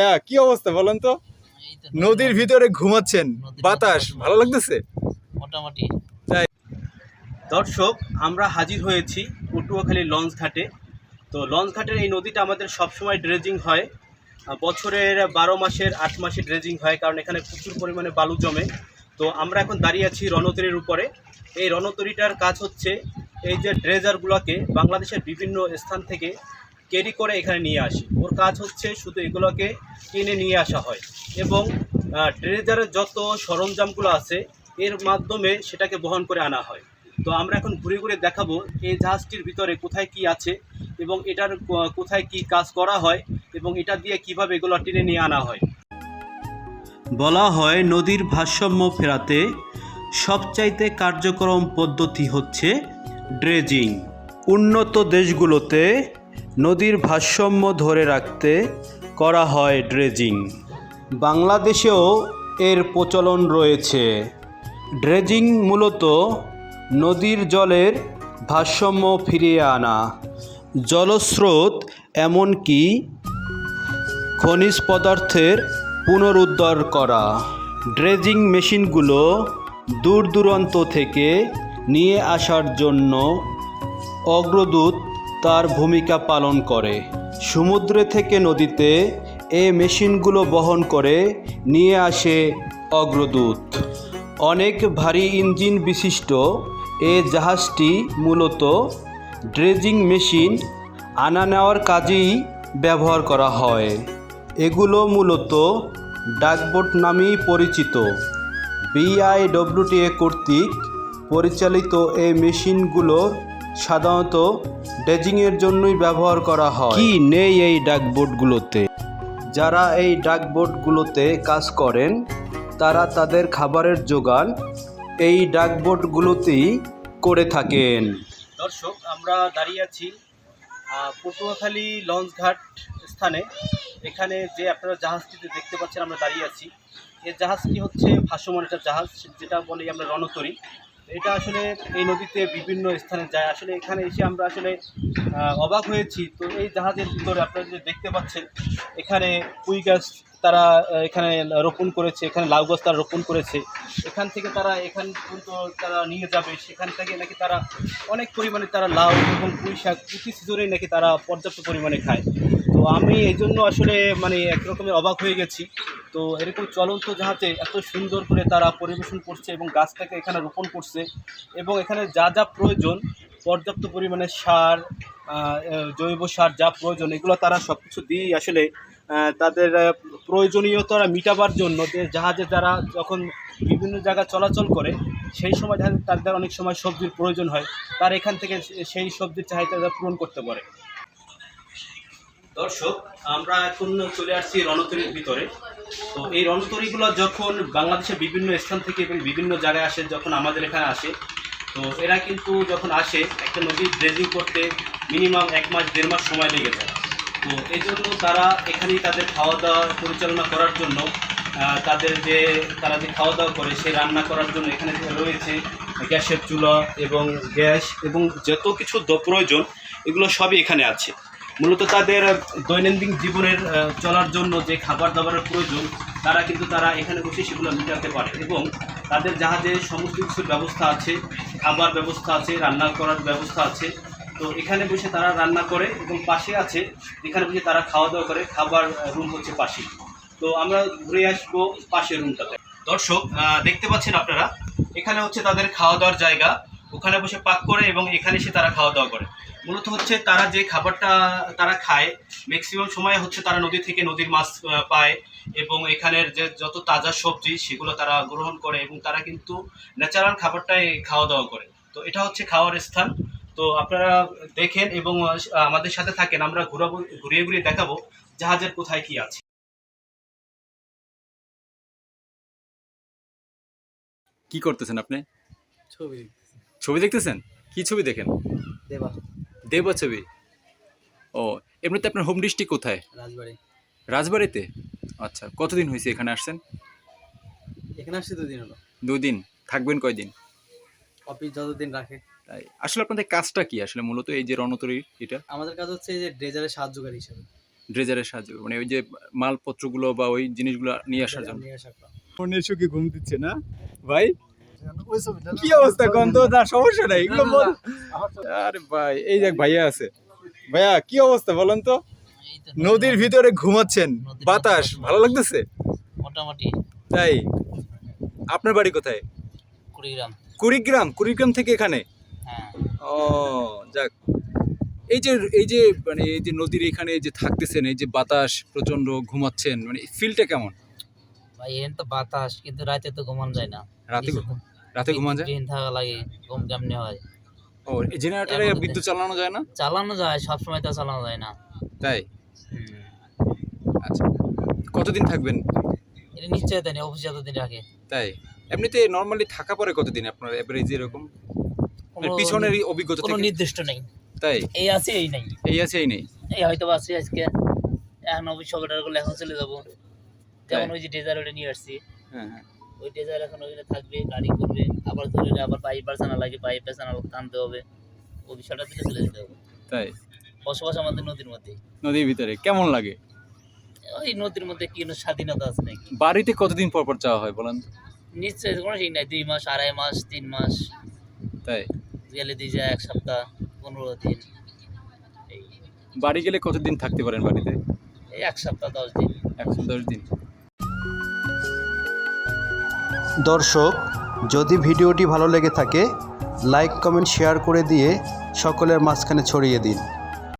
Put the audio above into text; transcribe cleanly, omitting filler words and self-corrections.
ভাইয়া কি অবস্থা বলেন তো? এই তো নদীর ভিতরে ঘুমাচ্ছেন, নদীর বাতাস ভিতরে ভালো লাগতেছে? মোটামুটি। দর্শক, আমরা হাজির হয়েছি পটুয়াখালী লঞ্চ ঘাটে। তো লঞ্চ ঘাটের এই নদীটা আমাদের সবসময় ড্রেজিং হয়। বছরের 12 মাসের 8 মাসে ড্রেজিং হয়, কারণ এখানে প্রচুর পরিমাণে বালু জমে। তো আমরা এখন দাঁড়িয়ে আছি রণতরীর উপরে। এই রণতরীটার কাজ হচ্ছে এই যে ড্রেজারগুলোকে বাংলাদেশের বিভিন্ন স্থান থেকে ক্যারি করে এখানে নিয়ে আসি। ওর কাজ হচ্ছে শুধু এগুলোকে টেনে নিয়ে আসা হয় এবং ড্রেজারের যত সরঞ্জামগুলো আছে এর মাধ্যমে সেটাকে বহন করে আনা হয়। তো আমরা এখন ঘুরে ঘুরে দেখাবো এই জাহাজটির ভিতরে কোথায় কি আছে এবং এটার কোথায় কি কাজ করা হয় এবং এটা দিয়ে কিভাবে এগুলো টেনে নিয়ে আনা হয়। বলা হয় নদীর ভারসাম্য ফেরাতে সবচাইতে কার্যকরম পদ্ধতি হচ্ছে ড্রেজিং। উন্নত দেশগুলোতে নদীর ভারসাম্য ধরে রাখতে করা হয় ড্রেজিং। বাংলাদেশেও এর প্রচলন রয়েছে। ড্রেজিং মূলত নদীর জলের ভারসাম্য ফিরিয়ে আনা, জলস্রোত এমনকি খনিজ পদার্থের পুনরুদ্ধার করা। ড্রেজিং মেশিনগুলো দূর দূরান্ত থেকে নিয়ে আসার জন্য অগ্রদূত তার ভূমিকা পালন করে। সমুদ্রে থেকে নদীতে এই মেশিনগুলো বহন করে নিয়ে আসে অগ্রদূত। অনেক ভারী ইঞ্জিন বিশিষ্ট এ জাহাজটি মূলত ড্রেজিং মেশিন আনা নেওয়ার কাজেই ব্যবহার করা হয়। এগুলো মূলত ডাকবোট নামেই পরিচিত। BIWTA কর্তৃক পরিচালিত এই মেশিনগুলো সাধারণত ড্রেজিংয়ের জন্যই ব্যবহার করা হয়। কি নেই এই ডাকবোটগুলোতে? যারা এই ডাকবোটগুলোতে কাজ করেন তারা তাদের খাবারের জোগান এই ডাকবোটগুলোতেই করে থাকেন। দর্শক, আমরা দাঁড়িয়ে আছি পটুয়াখালী লঞ্চ ঘাট স্থানে। এখানে যে আপনারা জাহাজটিতে দেখতে পাচ্ছেন আমরা দাঁড়িয়ে আছি, এই জাহাজটি হচ্ছে ভাসমান একটা জাহাজ, যেটা বলি আমরা রণতরী। এটা আসলে এই নদীতে বিভিন্ন স্থানে যায়। আসলে এখানে এসে আমরা আসলে অবাক হয়েছি। তো এই জাহাজের ভিতরে আপনারা যে দেখতে পাচ্ছেন এখানে পুঁই গাছ তারা এখানে রোপণ করেছে, এখানে লাউ গাছ তারা রোপণ করেছে। এখান থেকে তারা এখান পর্যন্ত তারা নিয়ে যাবে, সেখান থেকে নাকি তারা অনেক পরিমাণে তারা লাউ এবং পুঁই শাক প্রতি সিজনেই নাকি তারা পর্যাপ্ত পরিমাণে খায়। তো আমি এই জন্য আসলে মানে একরকমের অবাক হয়ে গেছি। তো এরকম চলন্ত জাহাজে এত সুন্দর করে তারা পরিবেশন করছে এবং গাছটাকে এখানে রোপণ করছে এবং এখানে যা যা প্রয়োজন পর্যাপ্ত পরিমাণে সার, জৈব সার যা প্রয়োজন এগুলো তারা সব কিছু দিয়েই আসলে তাদের প্রয়োজনীয়তা মিটাবার জন্য যে জাহাজে যারা যখন বিভিন্ন জায়গায় চলাচল করে সেই সময় তাদের অনেক সময় সবজির প্রয়োজন হয়, তার এখান থেকে সেই সবজির চাহিদা পূরণ করতে পারে। দর্শক, আমরা এখন চলে আসছি রণতরীর ভিতরে। তো এই রণতরীগুলো যখন বাংলাদেশের বিভিন্ন স্থান থেকে এবং বিভিন্ন জায়গায় আসে, যখন আমাদের এখানে আসে, তো এরা কিন্তু যখন আসে একটা নদীর ড্রেজিং করতে মিনিমাম 1 মাস 1.5 মাস সময় লেগে যায়। তো এই জন্য তারা এখানেই তাদের খাওয়া দাওয়া পরিচালনা করার জন্য তারা যে খাওয়া দাওয়া করে সেই রান্না করার জন্য এখানে রয়েছে গ্যাসের চুলা এবং গ্যাস এবং যত কিছু প্রয়োজন এগুলো সবই এখানে আছে। মূলত তাদের দৈনন্দিন জীবনের চলার জন্য যে খাবার দাবারের প্রয়োজন তারা এখানে বসে সেগুলো মেটাতে পারে এবং তাদের জাহাজে সমস্ত কিছুর ব্যবস্থা আছে, খাবার ব্যবস্থা আছে, রান্না করার ব্যবস্থা আছে। তো এখানে বসে তারা রান্না করে এবং পাশে আছে এখানে বসে তারা খাওয়া দাওয়া করে, খাবার রুম হচ্ছে পাশে। তো আমরা ঘুরে আসবো পাশের রুমটাতে। দর্শক, দেখতে পাচ্ছেন আপনারা এখানে হচ্ছে তাদের খাওয়া দাওয়ার জায়গা। ওখানে বসে পাক করে এবং এখানে এসে তারা খাওয়া দাওয়া করে। মূলত হচ্ছে তারা যে খাবারটা তারা খায় ম্যাক্সিমাম সময় হচ্ছে তারা নদী থেকে নদীর মাছ পায় এবং এখানের যে যত তাজা সবজি সেগুলো তারা গ্রহণ করে এবং তারা কিন্তু ন্যাচারাল খাবারটাই খাওয়া দাওয়া করে। তো এটা হচ্ছে খাওয়ার স্থান। তো আপনারা দেখেন এবং আমাদের সাথে থাকেন, আমরা ঘুরিয়ে ঘুরিয়ে দেখাবো জাহাজের কোথায় কি আছে। কি করতেছেন আপনি? ছবি ছবি দেখতেছেন? কি ছবি দেখেন? দেবা দেবা ছবি। ও, এমনিতে আপনার হোম ডিস্ট্রিক্ট কোথায়? রাজবাড়ি। রাজবাড়িতে? আচ্ছা, কতদিন হয়েছে এখানে আসছেন? এখানে আসছি 2 দিন হলো। 2 দিন। থাকবেন কয়দিন? অফিস যতদিন রাখে। তাই আসলে আপনাদের কাজটা কি আসলে মূলত এই যে রণতরী এটা? আমাদের কাজ হচ্ছে এই যে ড্রেজারের সাহায্যকারী হিসেবে। ড্রেজারের সাহায্যে, মানে ওই যে মালপত্রগুলো বা ওই জিনিসগুলো নিয়ে আসার জন্য। নিয়ে আসার পর। মনের সুখে ঘুম দিচ্ছে না ভাই? কি অবস্থা গন্ধ? না সমস্যা নাই, এগুলো বল। আরে ভাই এই দেখ ভাইয়া আছে। ভাইয়া কি অবস্থা বলেন তো? নদীর ভিতরে ঘুমাচ্ছেন, বাতাস ভালো লাগতেছে? মোটামুটি তাই? আপনার বাড়ি কোথায়? কুড়িগ্রাম। কুড়িগ্রাম থেকে এখানে? হ্যাঁ। ও যাক। এই যে মানে এই যে নদীর এখানে যে থাকতেছেন, এই যে বাতাস প্রচন্ড, ঘুমাচ্ছেন, মানে ফিলটা কেমন? ভাই এখানে তো বাতাস, কিন্তু রাতে তো ঘুমানো যায় না। রাতে ঘুমান যায়? দিন থাকা লাগে, ঘুম কেমনে হয়? ও এই জেনারেটরে বিদ্যুৎ চালানো যায় না? চালানো যায়, সবসময় তো চালানো যায় না। তাই? আচ্ছা, কতদিন থাকবেন? এটা নিশ্চয়তা নেই, অফিস যতদিন রাখে। তাই? এমনিতে নরমালি থাকা পরে কতদিন আপনার এভারেজ এরকম? কোনো পিছনের অভিজ্ঞতা কোনো থেকে? নির্দিষ্ট নেই। তাই? এই আছে এই নাই। এই আছে এই নেই? এই হয়তো বা আছি আজকে, এখন অফিস সকালটা করলে এখন চলে যাবো। যেমন ওই যে ডেজার ওটা নিয়ে আসছি, হ্যাঁ হ্যাঁ। ওই ডেজার এখন ওইখানে থাকবে, গাড়ি করবে, আবার ধরে আবার পাইপ বাসানো লাগে, পাইপ বাসানো টানতে হবে, ওই বিষয়টা দিলে চলে যেতে হবে। তাই? বসবাস আমাদের নদীর মধ্যে। নদীর ভিতরে কেমন লাগে? ওই নদীর মধ্যে কি কোনো স্বাধীনতা আছে নাকি? বাড়িতে কতদিন পর পর যাওয়া হয় বলেন? নিশ্চয়ই কোনো ঠিক নাই, 2 মাস, 2.5 মাস, 3 মাস, তাই? গেলে দিয়ে যায় 1 সপ্তাহ, 15 দিন, এই বাড়ি গেলে কতদিন থাকতে পারেন বাড়িতে? এই 1 সপ্তাহ 10 দিন। 110 দিন। দর্শক, যদি ভিডিওটি ভালো লেগে থাকে লাইক কমেন্ট শেয়ার করে দিয়ে সকলের মাঝখানে ছড়িয়ে দিন।